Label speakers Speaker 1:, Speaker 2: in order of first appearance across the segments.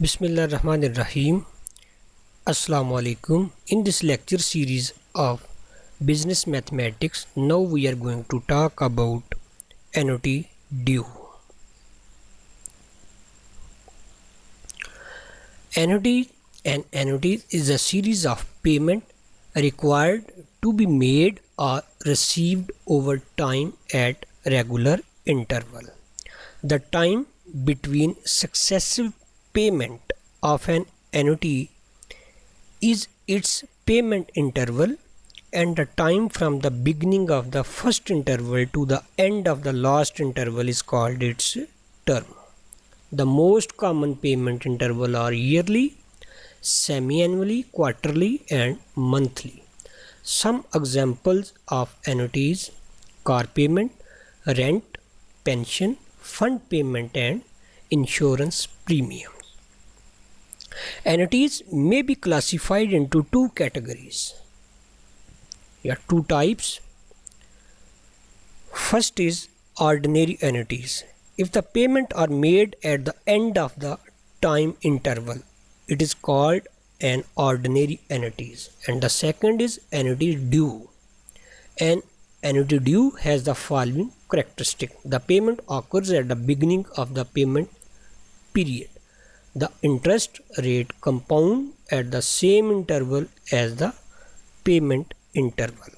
Speaker 1: Bismillahirrahmanirrahim. Assalamu alaikum. In this lecture series of business mathematics, now we are going to talk about annuity due. Annuity and annuities is a series of payment required to be made or received over time at regular interval. The time between successive payment of an annuity is its payment interval, and the time from the beginning of the first interval to the end of the last interval is called its term. The most common payment interval are yearly, semi-annually, quarterly and monthly. Some examples of annuities: car payment, rent, pension, fund payment and insurance premiums. Annuities may be classified into two categories. Two types. First is ordinary annuities. If the payment are made at the end of the time interval, it is called an ordinary annuities. And the second is annuity due. An annuity due has the following characteristic. The payment occurs at the beginning of the payment period. The interest rate compound at the same interval as the payment interval.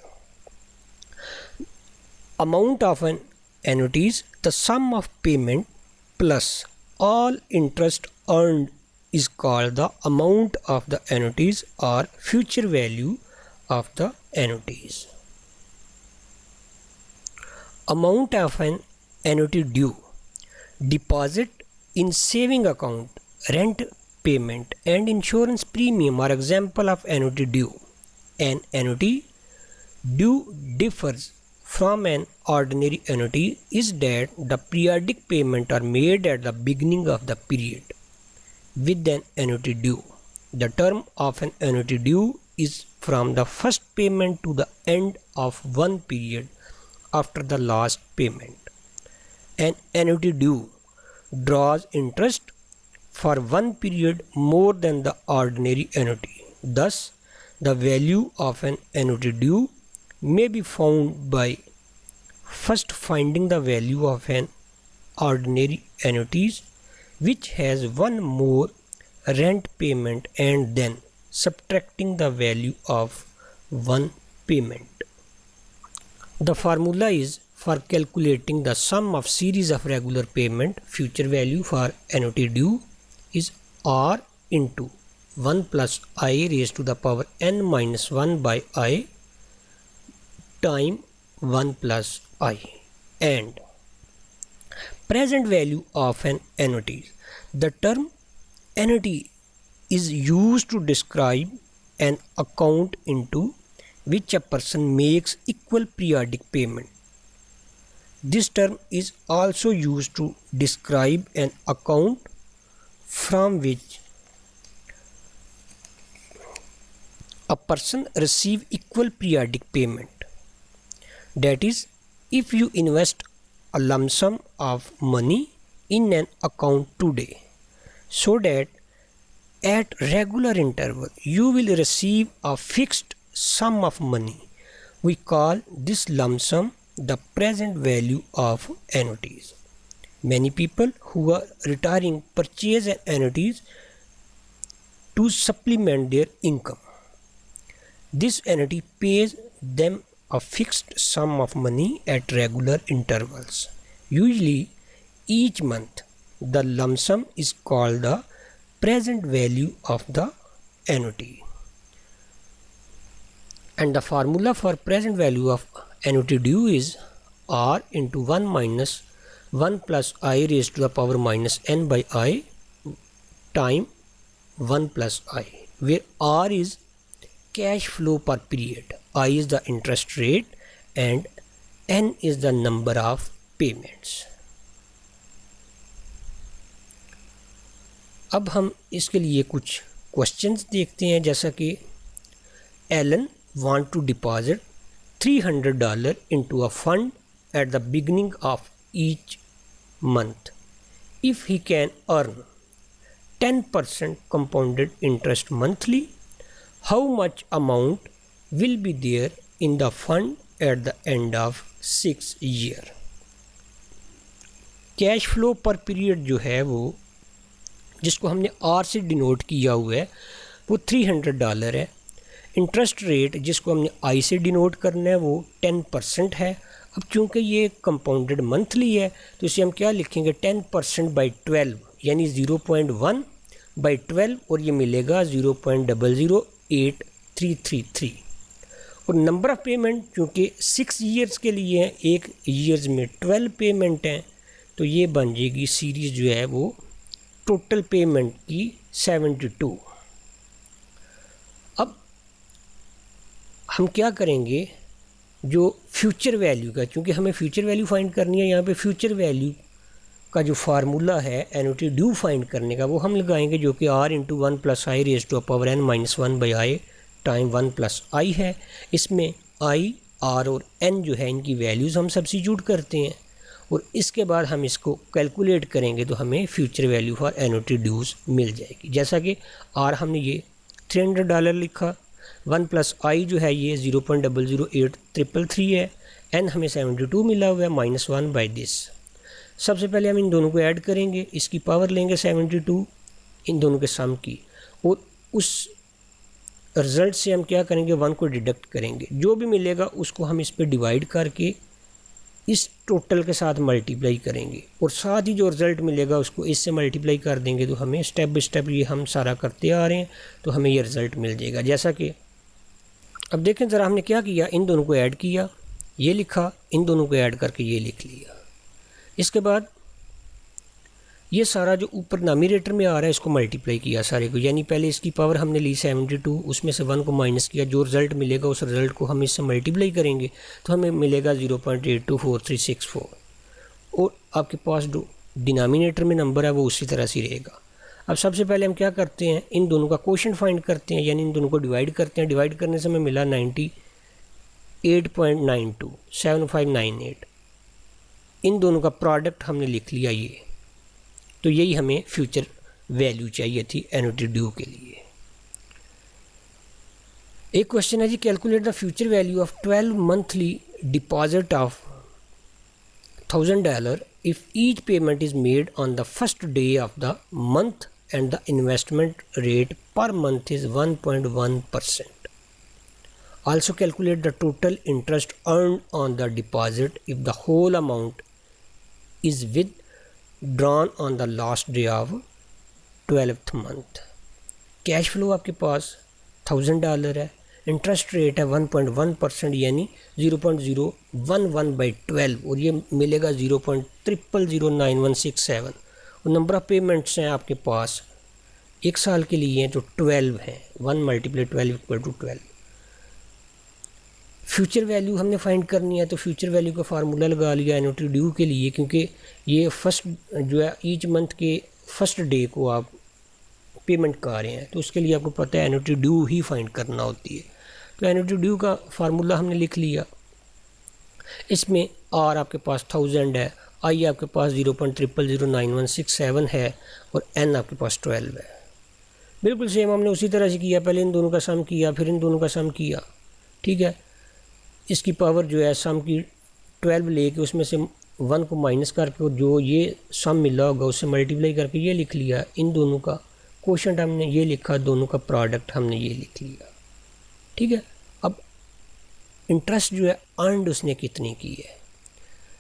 Speaker 1: Amount of an annuity is the sum of payment plus all interest earned is called the amount of the annuities or future value of the annuities. Amount of an annuity due. Deposit in saving account, rent payment and insurance premium are example of annuity due. An annuity due differs from an ordinary annuity is that the periodic payment are made at the beginning of the period with an annuity due. The term of an annuity due is from the first payment to the end of one period after the last payment. An annuity due draws interest for one period more than the ordinary annuity. Thus, the value of an annuity due may be found by first finding the value of an ordinary annuities which has one more rent payment and then subtracting the value of one payment. The formula is for calculating the sum of series of regular payment. Future value for annuity due is R into 1 plus I raised to the power n minus 1 by I time 1 plus I, and present value of an annuity. The term annuity is used to describe an account into which a person makes equal periodic payment. This term is also used to describe an account from which a person receive equal periodic payment. That is, if you invest a lump sum of money in an account today, so that at regular interval you will receive a fixed sum of money, we call this lump sum the present value of annuities. Many people who are retiring purchase annuities to supplement their income. This annuity pays them a fixed sum of money at regular intervals. Usually each month the lump sum is called the present value of the annuity. And the formula for present value of annuity due is R into 1 minus 1 plus I raised to the power minus n by I time 1 plus I, where R is cash flow per period, I is the interest rate and n is the number of payments. अब हम इसके लिए कुछ questions देखते हैं, जैसा कि Elon want to deposit $300 into a fund at the beginning of each month. If he can earn 10% compounded interest monthly, how much amount will be there in the fund at the end of 6 year? Cash flow पर period जो है वो जिसको हमने are से denote किया हुआ है वो $300 है। इंटरेस्ट रेट जिसको हमने आई से डिनोट करना है वो 10% है। अब चूँकि ये कंपाउंडेड मंथली है तो इसे हम क्या लिखेंगे 10% बाई 12 यानी 0.1 बाई 12 और ये मिलेगा 0.008333। और नंबर ऑफ़ पेमेंट चूँकि 6 ईयर्स के लिए है, एक ईयर्स में 12 पेमेंट हैं तो ये बन जाएगी सीरीज़ जो है वो टोटल पेमेंट की 72। अब हम क्या करेंगे जो फ्यूचर वैल्यू का, क्योंकि हमें फ्यूचर वैल्यू फाइंड करनी है, यहाँ पे फ्यूचर वैल्यू का जो फार्मूला है एनुटी ड्यू फाइंड करने का वो हम लगाएंगे जो कि r into 1 plus i raise to power n minus 1 by i time 1 plus i है। इसमें i, r और n जो है इनकी वैल्यूज़ हम सब्स्टिट्यूट करते हैं और इसके बाद हम इसको कैलकुलेट करेंगे तो हमें फ्यूचर वैल्यू फॉर एनुटी ड्यूज़ मिल जाएगी। जैसा कि r हमने ये $300 लिखा, 1 प्लस आई जो है ये 0.008333 है, n हमें 72 मिला हुआ है माइनस 1 बाई दिस। सबसे पहले हम इन दोनों को ऐड करेंगे, इसकी पावर लेंगे 72 इन दोनों के सम की और उस रिज़ल्ट से हम क्या करेंगे 1 को डिडक्ट करेंगे, जो भी मिलेगा उसको हम इस पर डिवाइड करके इस टोटल के साथ मल्टीप्लाई करेंगे और साथ ही जो रिज़ल्ट मिलेगा उसको इससे मल्टीप्लाई कर देंगे तो हमें स्टेप बाई स्टेप ये हम सारा करते आ रहे हैं तो हमें ये रिज़ल्ट मिल जाएगा। जैसा कि अब देखें ज़रा हमने क्या किया, इन दोनों को ऐड किया, ये लिखा, इन दोनों को ऐड करके ये लिख लिया। इसके बाद ये सारा जो ऊपर नामिनेटर में आ रहा है इसको मल्टीप्लाई किया सारे को, यानी पहले इसकी पावर हमने ली 72, उसमें से 1 को माइनस किया, जो रिज़ल्ट मिलेगा उस रिज़ल्ट को हम इससे मल्टीप्लाई करेंगे तो हमें मिलेगा 0.824364 और आपके पास जो डिनोमिनेटर में नंबर है वो उसी तरह से रहेगा। अब सबसे पहले हम क्या करते हैं, इन दोनों का कोशेंट फाइंड करते हैं, यानी इन दोनों को डिवाइड करते हैं। डिवाइड करने से हमें मिला 98.92 7598। इन दोनों का प्रोडक्ट हमने लिख लिया ये, तो यही हमें फ्यूचर वैल्यू चाहिए थी एनुटी ड्यू के लिए। एक क्वेश्चन है जी, calculate the future value of 12 monthly deposit of $1000 if each payment is made on the first day of the month and the investment rate per month is 1.1%. Also calculate the total interest earned on the deposit if the whole amount is withdrawn on the last day of 12th month. Cash flow आपके पास $1000 है, interest rate है 1.1% यानी 0.011/12 और ये मिलेगा 0.00091167 और number of payments हैं आपके पास एक साल के लिए हैं जो 12 हैं, 1 × 12 = 12। फ्यूचर वैल्यू हमने फाइंड करनी है तो फ्यूचर वैल्यू का फार्मूला लगा लिया एनुटी ड्यू के लिए, क्योंकि ये फर्स्ट जो है ईच मंथ के फर्स्ट डे को आप पेमेंट कर रहे हैं तो उसके लिए आपको पता है एनुटी ड्यू ही फाइंड करना होती है। तो एनुटी ड्यू का फार्मूला हमने लिख लिया। इसमें आर आपके पास 1000 है, आई आपके पास 0.00091167 है और एन आपके पास 12 है। बिल्कुल सेम हमने उसी तरह से किया, पहले इन दोनों का सम किया फिर इन दोनों का सम किया, ठीक है। इसकी पावर जो है सम की 12 लेके उसमें से 1 को माइनस करके और जो ये सम मिला होगा उससे मल्टीप्लाई करके ये लिख लिया। इन दोनों का कोशेंट हमने ये लिखा, दोनों का प्रोडक्ट हमने ये लिख लिया, ठीक है। अब इंटरेस्ट जो है अर्नड उसने कितनी की है,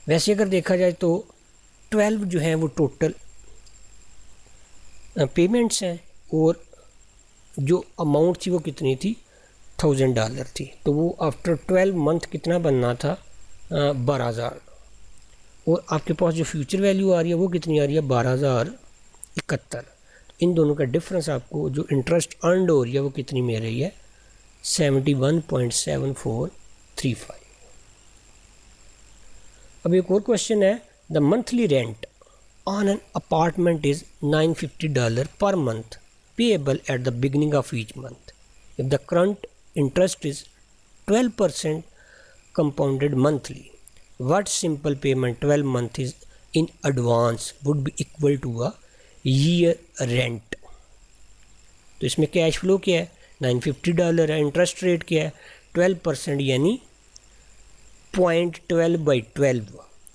Speaker 1: वैसे अगर देखा जाए तो 12 जो है वो टोटल पेमेंट्स हैं और जो अमाउंट थी वो कितनी थी $1000 थी, तो वो आफ्टर 12 मंथ कितना बनना था 12000 और आपके पास जो फ्यूचर वैल्यू आ रही है वो कितनी आ रही है 12071। इन दोनों का डिफरेंस आपको जो इंटरेस्ट अर्नड हो रही है वो कितनी मिल रही है 71.7435। अब एक और क्वेश्चन है, the monthly rent on an apartment is $950 per month payable at the beginning of each month if the current interest is 12% compounded monthly. What simple payment 12 months is in advance would be equal to a year rent? तो इसमें cash flow क्या है, $950 है। Interest rate क्या है, 12% यानी 0.12/12,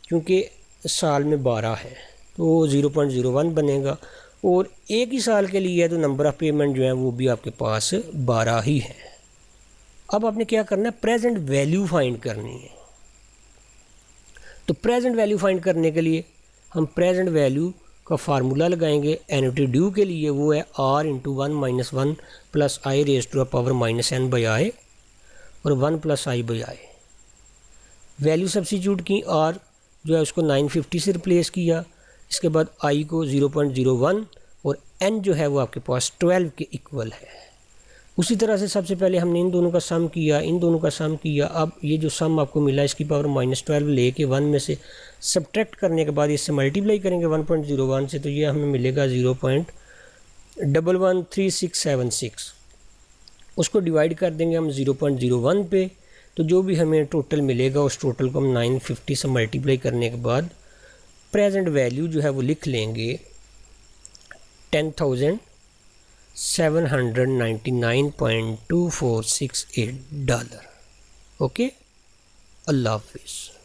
Speaker 1: क्योंकि साल में 12 है तो 0.01 बनेगा, और एक ही साल के लिए है तो नंबर ऑफ़ पेमेंट जो है वो भी आपके पास 12 ही है। अब आपने क्या करना है, प्रेजेंट वैल्यू फाइंड करनी है। तो प्रेजेंट वैल्यू फाइंड करने के लिए हम प्रेजेंट वैल्यू का फार्मूला लगाएंगे एन्युटी ड्यू के लिए, वो है r × 1 - 1 + i raised to n/i और 1 + i/i। वैल्यू सब्सिट्यूट की, r जो है उसको 950 से रिप्लेस किया, इसके बाद i को 0.01 और n जो है वो आपके पास 12 के इक्वल है। उसी तरह से सबसे पहले हमने इन दोनों का सम किया, इन दोनों का सम किया। अब ये जो सम आपको मिला इसकी पावर -12 लेके 1 में से सब्ट्रैक्ट करने के बाद इससे मल्टीप्लाई करेंगे 1.01 से, तो ये हमें मिलेगा 0.113676। उसको डिवाइड कर देंगे हम 0.01 पे, तो जो भी हमें टोटल मिलेगा उस टोटल को हम 950 से मल्टीप्लाई करने के बाद प्रेजेंट वैल्यू जो है वो लिख लेंगे $10,799.2468। ओके, अल्लाह हाफिज़।